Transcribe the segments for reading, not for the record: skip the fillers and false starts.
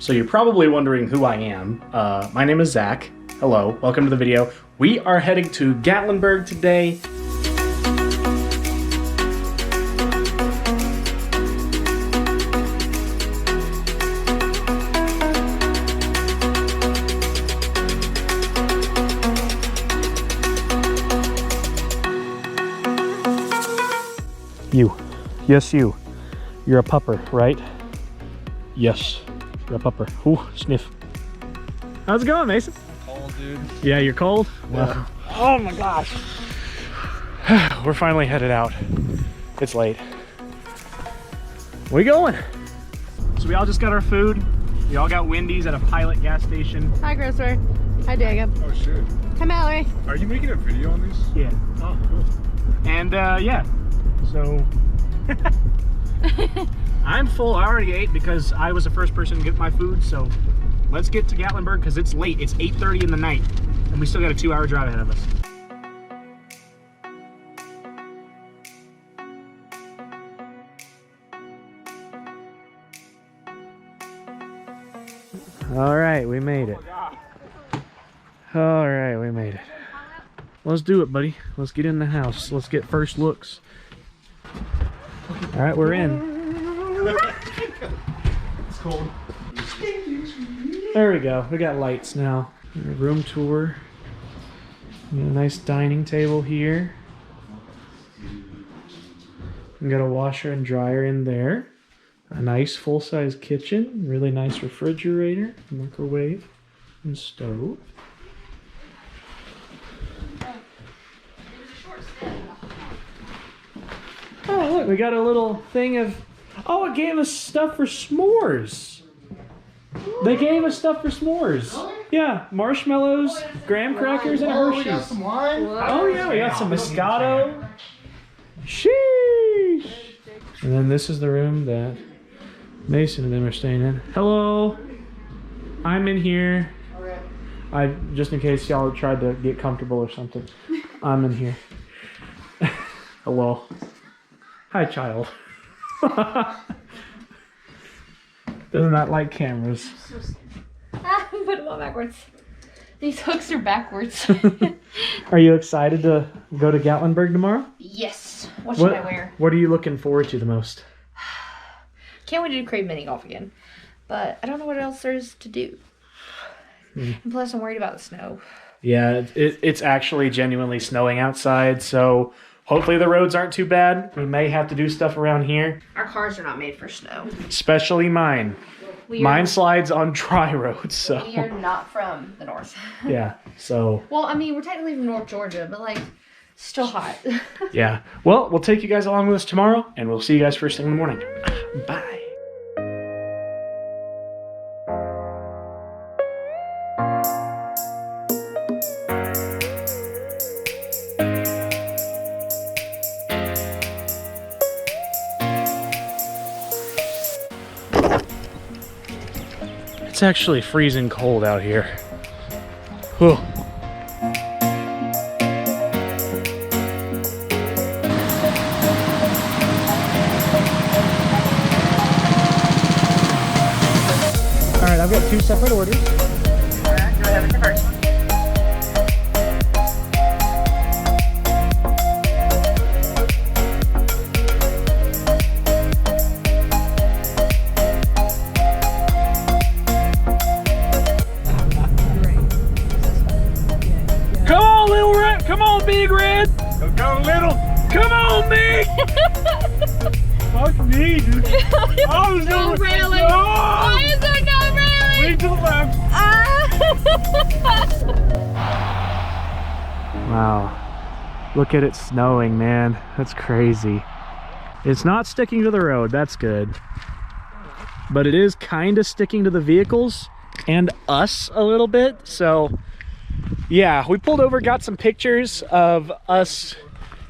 So you're probably wondering who I am. My name is Zach. Hello, welcome to the video. We are heading to Gatlinburg today. You. Yes, you. You're a pupper, right? Yes. You're a pupper. Ooh, sniff. How's it going, Mason? I'm cold, dude. Yeah, you're cold? Yeah. Oh my gosh. We're finally headed out. It's late. Where we going? So we all just got our food. We all got Wendy's at a Pilot gas station. Hi, Grocer. Hi, Jacob. Oh, shit. Hi, Mallory. Are you making a video on these? Yeah. Oh, cool. And yeah, so I'm full. I already ate because I was the first person to get my food. So let's get to Gatlinburg because it's late. It's 8:30 in the night and we still got a 2-hour drive ahead of us. All right, we made it. All right, we made it. Let's do it, buddy. Let's get in the house. Let's get first looks. All right, we're in. It's cold. There we go. We got lights now. Room tour. We got a nice dining table here. We got a washer and dryer in there. A nice full-size kitchen. Really nice refrigerator, microwave, and stove. Oh, look, we got a little thing of... Oh, it gave us stuff for s'mores. They gave us stuff for s'mores. Yeah, marshmallows, graham crackers, and Hershey's. We got some wine? Oh, yeah, we got some Moscato. Sheesh. And then this is the room that Mason and them are staying in. Hello. I'm in here. Just in case y'all tried to get comfortable or something. I'm in here. Hello. Hi, child. Doesn't that like cameras? Put them on backwards. These hooks are backwards. Are you excited to go to Gatlinburg tomorrow? Yes. What should I wear? What are you looking forward to the most? Can't wait to do crave mini golf again. But I don't know what else there is to do. And plus, I'm worried about the snow. Yeah, it's actually genuinely snowing outside, so hopefully the roads aren't too bad. We may have to do stuff around here. Our cars are not made for snow. Especially mine. Mine slides on dry roads, so. We are not from the north. Yeah, so. Well, I mean, we're technically from North Georgia, but like, still hot. Yeah. Well, we'll take you guys along with us tomorrow, and we'll see you guys first thing in the morning. Bye. It's actually freezing cold out here. Whew. Alright, I've got 2 separate orders. Alright, go ahead with the first one. Come on, Big Red! Go little! Come on, Big! Fuck me, dude! Oh, No railing! No! Why is there no railing? Lean to the left! Wow. Look at it snowing, man. That's crazy. It's not sticking to the road, that's good. But it is kind of sticking to the vehicles and us a little bit, so yeah, we pulled over, got some pictures of us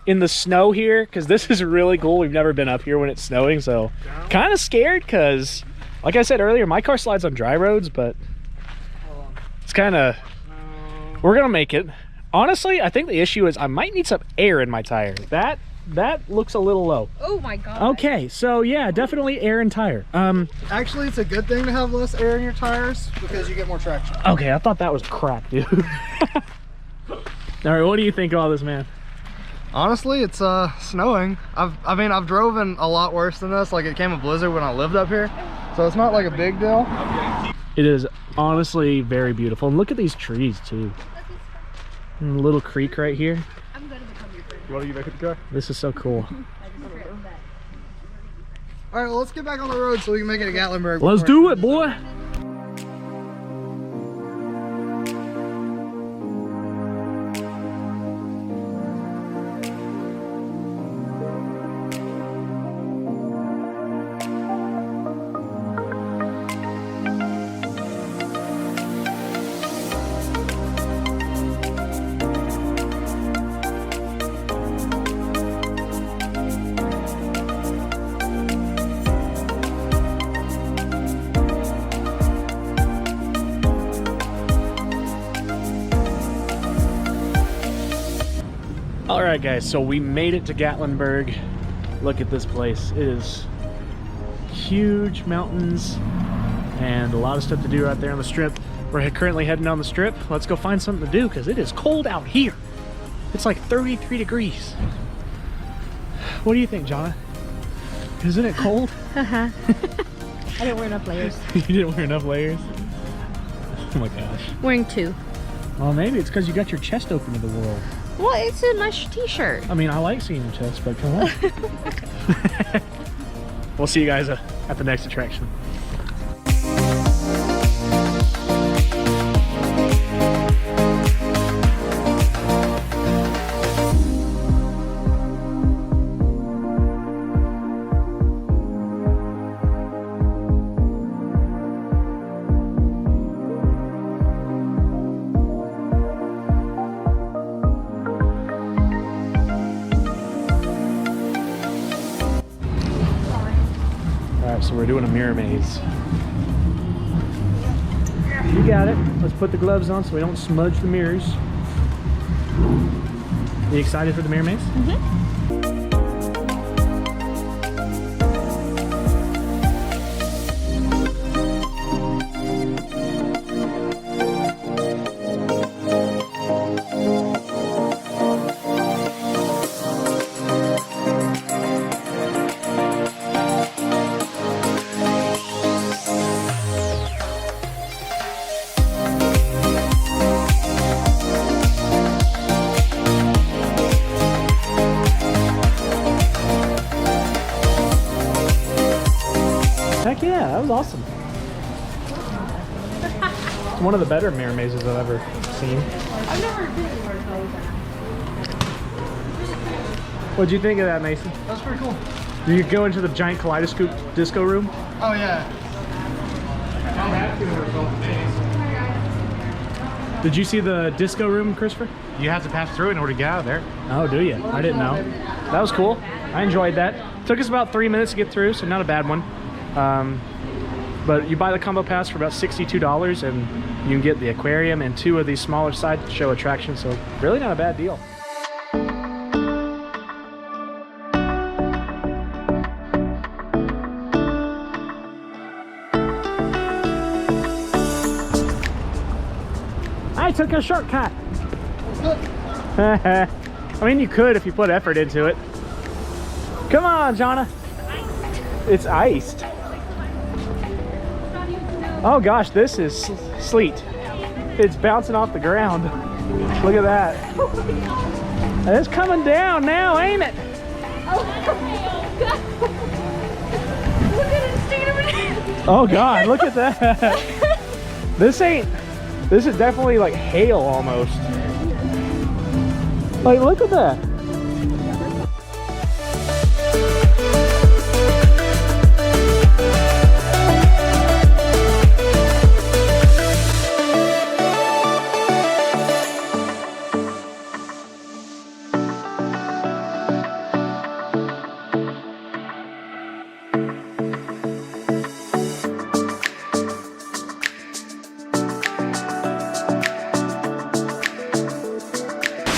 in the snow here because this is really cool. We've never been up here when it's snowing, so kind of scared because, like I said earlier, my car slides on dry roads, but it's kind of, we're gonna make it. Honestly, I think the issue is I might need some air in my tire. That that looks a little low. Oh my god. Okay, so yeah, definitely air and tire. Actually, it's a good thing to have less air in your tires because you get more traction. Okay, I thought that was crap, dude. All right, what do you think of all this, man? Honestly, it's snowing. I've driven a lot worse than this. Like, it came a blizzard when I lived up here, so it's not like a big deal. It is honestly very beautiful, and look at these trees too. And a little creek right here. You want to get back in the car? This is so cool. All right, well, let's get back on the road so we can make it to Gatlinburg. Let's do it, boy. All right, guys, so we made it to Gatlinburg. Look at this place. It is huge mountains and a lot of stuff to do right there on the strip. We're currently heading down the strip. Let's go find something to do because it is cold out here. It's like 33 degrees. What do you think, Jonna? Isn't it cold? I didn't wear enough layers. You didn't wear enough layers? Oh my gosh. Wearing 2. Well, maybe it's because you got your chest open to the world. Well, it's a nice t-shirt. I mean, I like seeing your chest, but come on. We'll see you guys at the next attraction. So we're doing a mirror maze. You got it. Let's put the gloves on so we don't smudge the mirrors. You excited for the mirror maze? Mm-hmm. Heck yeah, that was awesome. It's one of the better mirror mazes I've ever seen. I've never been anywhere like that. What'd you think of that, Mason? That's pretty cool. Did you go into the giant kaleidoscope disco room? Oh, yeah. Did you see the disco room, Christopher? You have to pass through it in order to get out of there. Oh, do you? I didn't know. That was cool. I enjoyed that. Took us about 3 minutes to get through, so not a bad one. But you buy the combo pass for about $62 and you can get the aquarium and 2 of these smaller sideshow attractions, so really not a bad deal. I took a shortcut. I mean, you could if you put effort into it. Come on, Jonna. It's iced. Oh gosh, this is sleet. It's bouncing off the ground. Look at that. It's coming down now, ain't it? Oh God, look at that. This is definitely like hail almost. Like, look at that.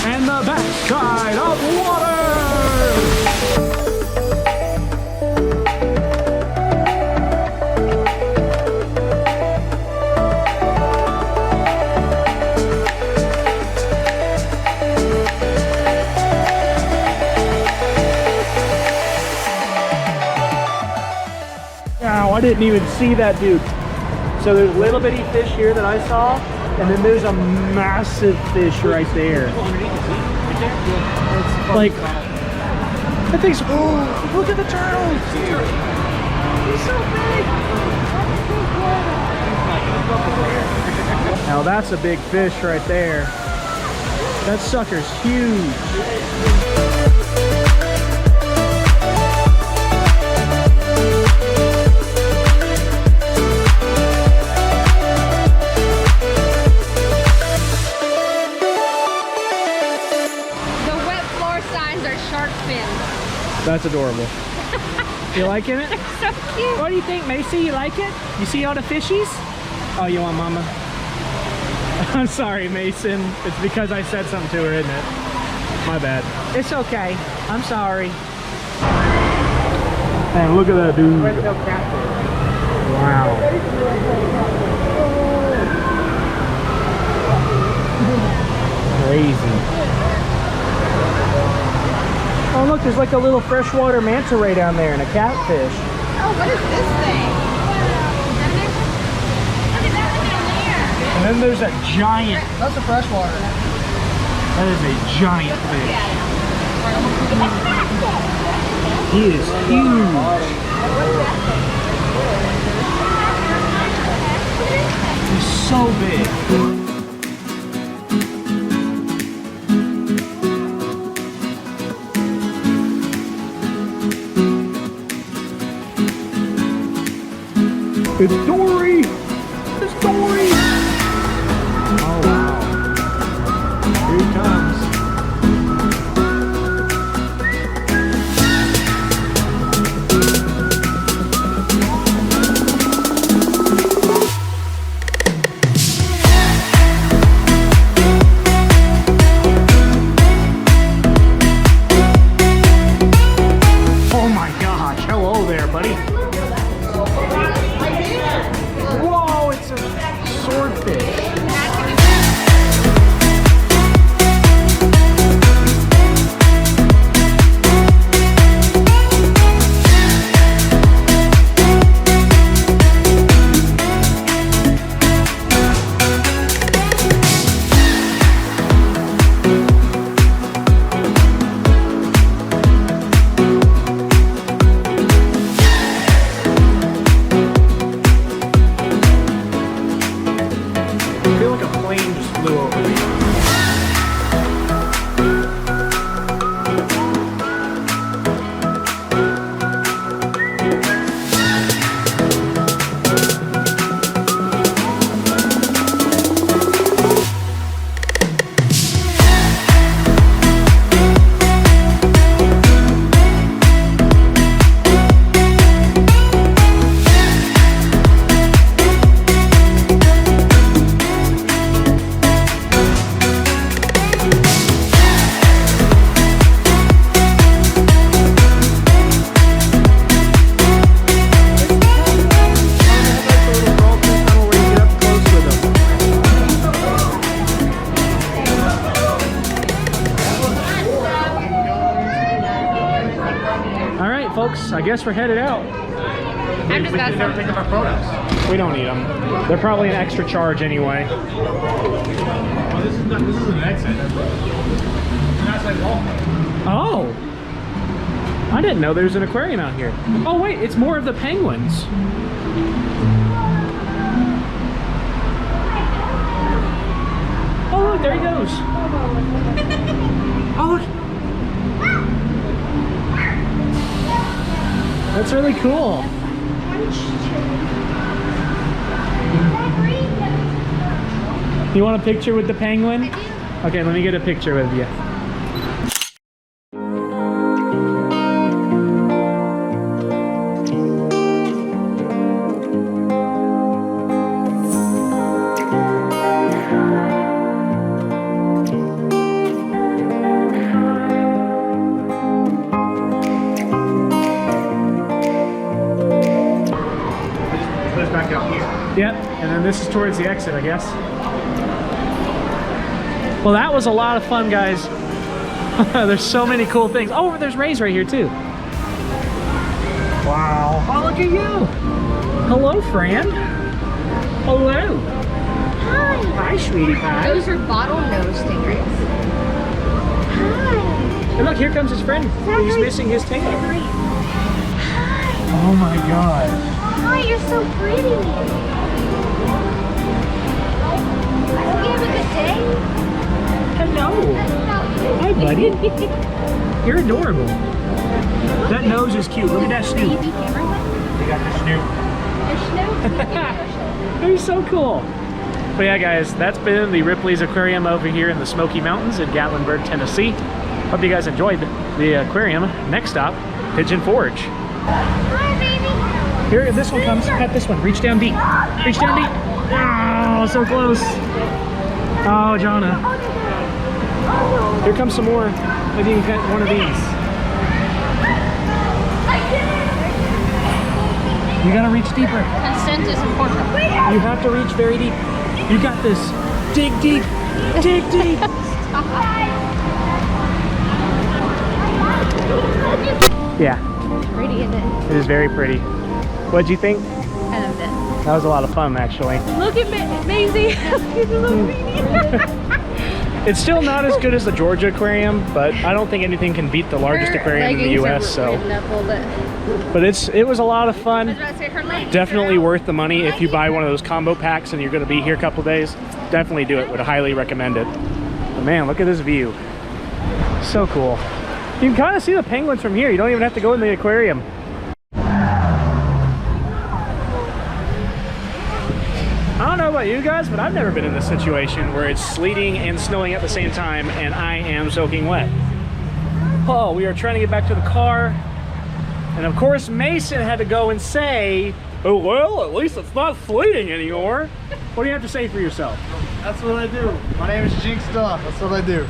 And the backside of water! I didn't even see that dude. So there's little bitty fish here that I saw, and then there's a massive fish right there. Like, that thing's, oh, look at the turtle. He's so big. Now that's a big fish right there. That sucker's huge. That's adorable. You liking it? So cute. What do you think, Macy? You like it? You see all the fishies? Oh, you want mama? I'm sorry, Mason. It's because I said something to her, isn't it? My bad. It's okay. I'm sorry. Man, look at that dude. Wow. Crazy. Oh look, there's like a little freshwater manta ray down there and a catfish. Oh, what is this thing? Look at that one down there. And then there's a giant. That's a freshwater. That is a giant fish. He is huge. He's so big. It's Dory! It's Dory! Oh wow. Here he comes. Oh my gosh, hello there, buddy. Swordfish. Folks, I guess we're headed out. I'm just gonna never take our photos. We don't need them. They're probably an extra charge anyway. Oh, this is an exit. Oh! I didn't know there was an aquarium out here. Oh wait, it's more of the penguins. Oh look, there he goes. Oh look. That's really cool. You want a picture with the penguin? Okay, let me get a picture with you. Yep, and then this is towards the exit, I guess. Well, that was a lot of fun, guys. There's so many cool things. Oh, there's rays right here, too. Wow. Oh, look at you. Hello, friend. Hello. Hi. Hi, sweetie pie. Those are bottlenose stingrays. Hi. And look, here comes his friend. He's missing his tail. Hi. Oh my god. Hi, you're so pretty. Hope you have a good day. Hello. Hi, buddy. You're adorable. That nose is cute. Look at that snoot. Baby camera. You got the snoot. They're so cool. But yeah, guys, that's been the Ripley's Aquarium over here in the Smoky Mountains in Gatlinburg, Tennessee. Hope you guys enjoyed the aquarium. Next stop, Pigeon Forge. Hi, baby. Here, this one comes. Pet this one. Reach down deep. Reach down deep. Oh, so close. Oh, Jonna. Here comes some more. Maybe you can pet one of these. You gotta reach deeper. Consent is important. You have to reach very deep. You got this. Dig deep. Dig deep. Yeah. Pretty, isn't it? It is very pretty. What'd you think? I loved it. That was a lot of fun, actually. Look at Maisie. She's a little beanie. It's still not as good as the Georgia Aquarium, but I don't think anything can beat the largest aquarium in the U.S. So, but it was a lot of fun. Definitely worth the money if you buy one of those combo packs and you're going to be here a couple days. Definitely do it. Would highly recommend it. But man, look at this view. So cool. You can kind of see the penguins from here. You don't even have to go in the aquarium. I don't know about you guys, but I've never been in this situation where it's sleeting and snowing at the same time and I am soaking wet. Oh, we are trying to get back to the car. And of course, Mason had to go and say, oh, well, at least it's not sleeting anymore. What do you have to say for yourself? That's what I do. My name is Jinx Duff. That's what I do.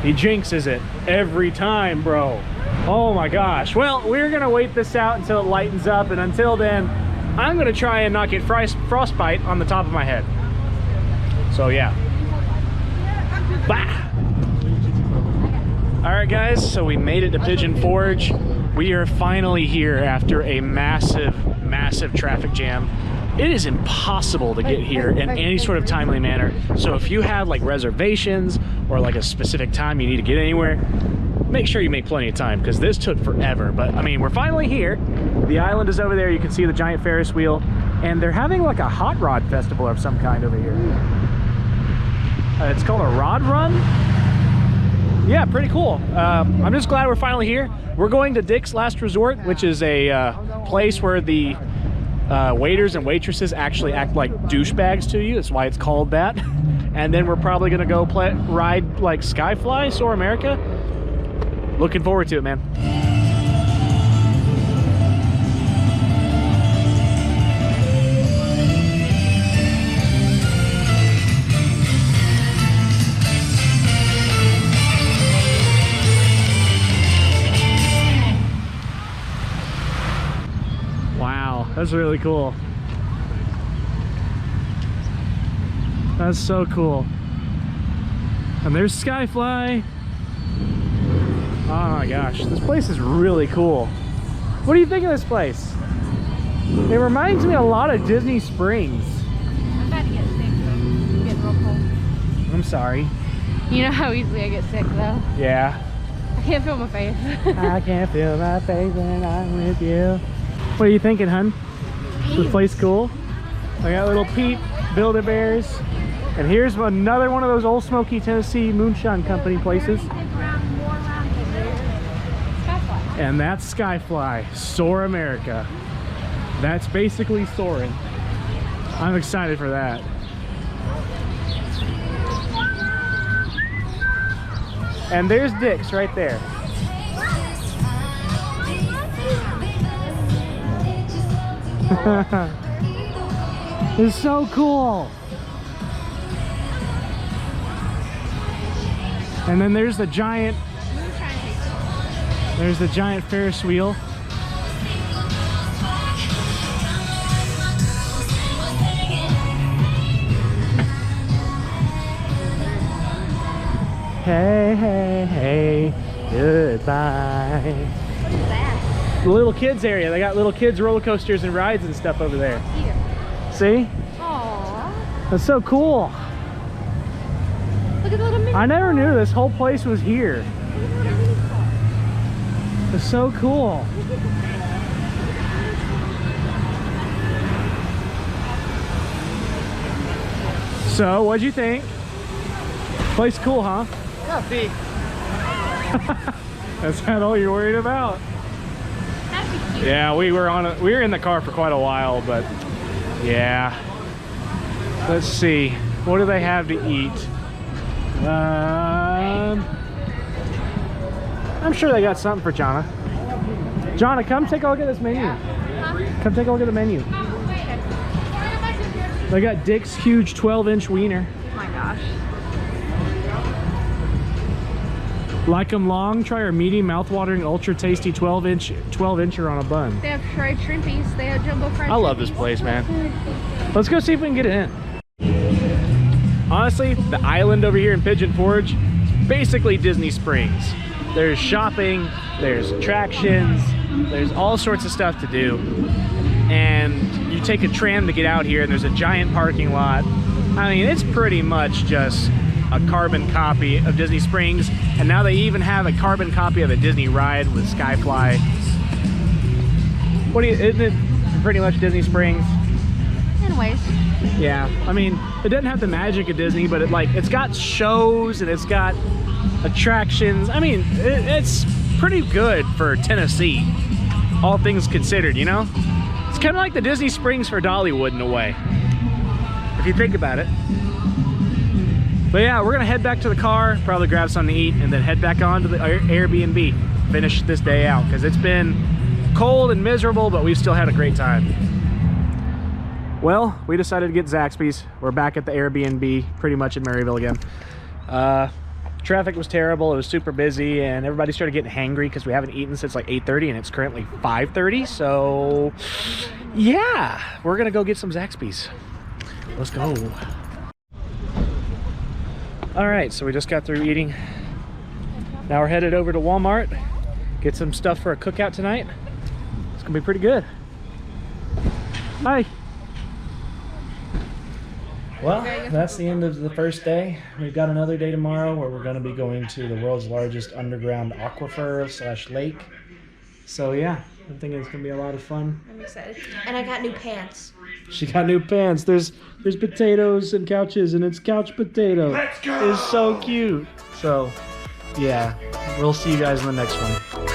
He jinxes it every time, bro. Oh my gosh. Well, we're gonna wait this out until it lightens up, and until then, I'm gonna try and not get frostbite on the top of my head. So yeah. Bah! All right, guys, so we made it to Pigeon Forge. We are finally here after a massive traffic jam. It is impossible to get here in any sort of timely manner. So if you have like reservations or like a specific time you need to get anywhere, make sure you make plenty of time because this took forever. But I mean, we're finally here. The island is over there. You can see the giant Ferris wheel, and they're having like a hot rod festival of some kind over here. It's called a rod run. Yeah, pretty cool. I'm just glad we're finally here. We're going to Dick's Last Resort, which is a place where the waiters and waitresses actually act like douchebags to you. That's why it's called that. And then we're probably gonna go ride like Skyfly, Soar America. Looking forward to it, man. That's really cool. That's so cool. And there's Skyfly. Oh my gosh, this place is really cool. What do you think of this place? It reminds me a lot of Disney Springs. I'm about to get sick, so it's getting real cold. I'm sorry. You know how easily I get sick, though. Yeah. I can't feel my face. I can't feel my face when I'm with you. What are you thinking, hun? Is the place cool? I got little Pete, Build-A-Bears. And here's another one of those old Smoky, Tennessee Moonshine Company places. And that's Skyfly, Soar America. That's basically soaring. I'm excited for that. And there's Dick's right there. It's so cool. And then there's the giant Ferris wheel. Hey, hey, hey, goodbye. What is that? The little kids area. They got little kids roller coasters and rides and stuff over there. Here. See? Aww. That's so cool. Look at the little mini I never knew this whole place was here. Look at the little mini car. It's so cool. So, what'd you think? Place cool, huh? Yeah, feet. That's not all you're worried about. That'd be cute. Yeah, we were in the car for quite a while, but yeah. Let's see. What do they have to eat? I'm sure they got something for Jonna. Jonna, come take a look at this menu. Come take a look at the menu. They got Dick's huge 12-inch wiener. Oh my gosh. Like 'em long, try our meaty, mouth-watering, ultra-tasty 12-incher on a bun. They have fried shrimpies. They have jumbo fried I love this place, man. Let's go see if we can get it in. Honestly, the island over here in Pigeon Forge is basically Disney Springs. There's shopping, there's attractions, there's all sorts of stuff to do. And you take a tram to get out here, and there's a giant parking lot. I mean, it's pretty much just a carbon copy of Disney Springs, and now they even have a carbon copy of a Disney ride with Skyfly. Isn't it pretty much Disney Springs? Anyways. Yeah, I mean, it doesn't have the magic of Disney, but it's got shows and it's got attractions. I mean, it's pretty good for Tennessee, all things considered, you know? It's kind of like the Disney Springs for Dollywood in a way, if you think about it. But yeah, we're gonna head back to the car, probably grab something to eat, and then head back on to the Airbnb, finish this day out, because it's been cold and miserable, but we've still had a great time. Well, we decided to get Zaxby's. We're back at the Airbnb, pretty much in Maryville again. Traffic was terrible, it was super busy, and everybody started getting hangry because we haven't eaten since like 8:30, and it's currently 5:30, so yeah, we're gonna go get some Zaxby's. Let's go. All right, so we just got through eating. Now we're headed over to Walmart, get some stuff for a cookout tonight. It's gonna be pretty good. Hi. Well, that's the end of the first day. We've got another day tomorrow where we're going to be going to the world's largest underground aquifer / lake. So yeah, I'm thinking it's going to be a lot of fun. I'm excited. And I got new pants. She got new pants. There's potatoes and couches, and it's couch potato. Let's go! It's so cute. So yeah, we'll see you guys in the next one.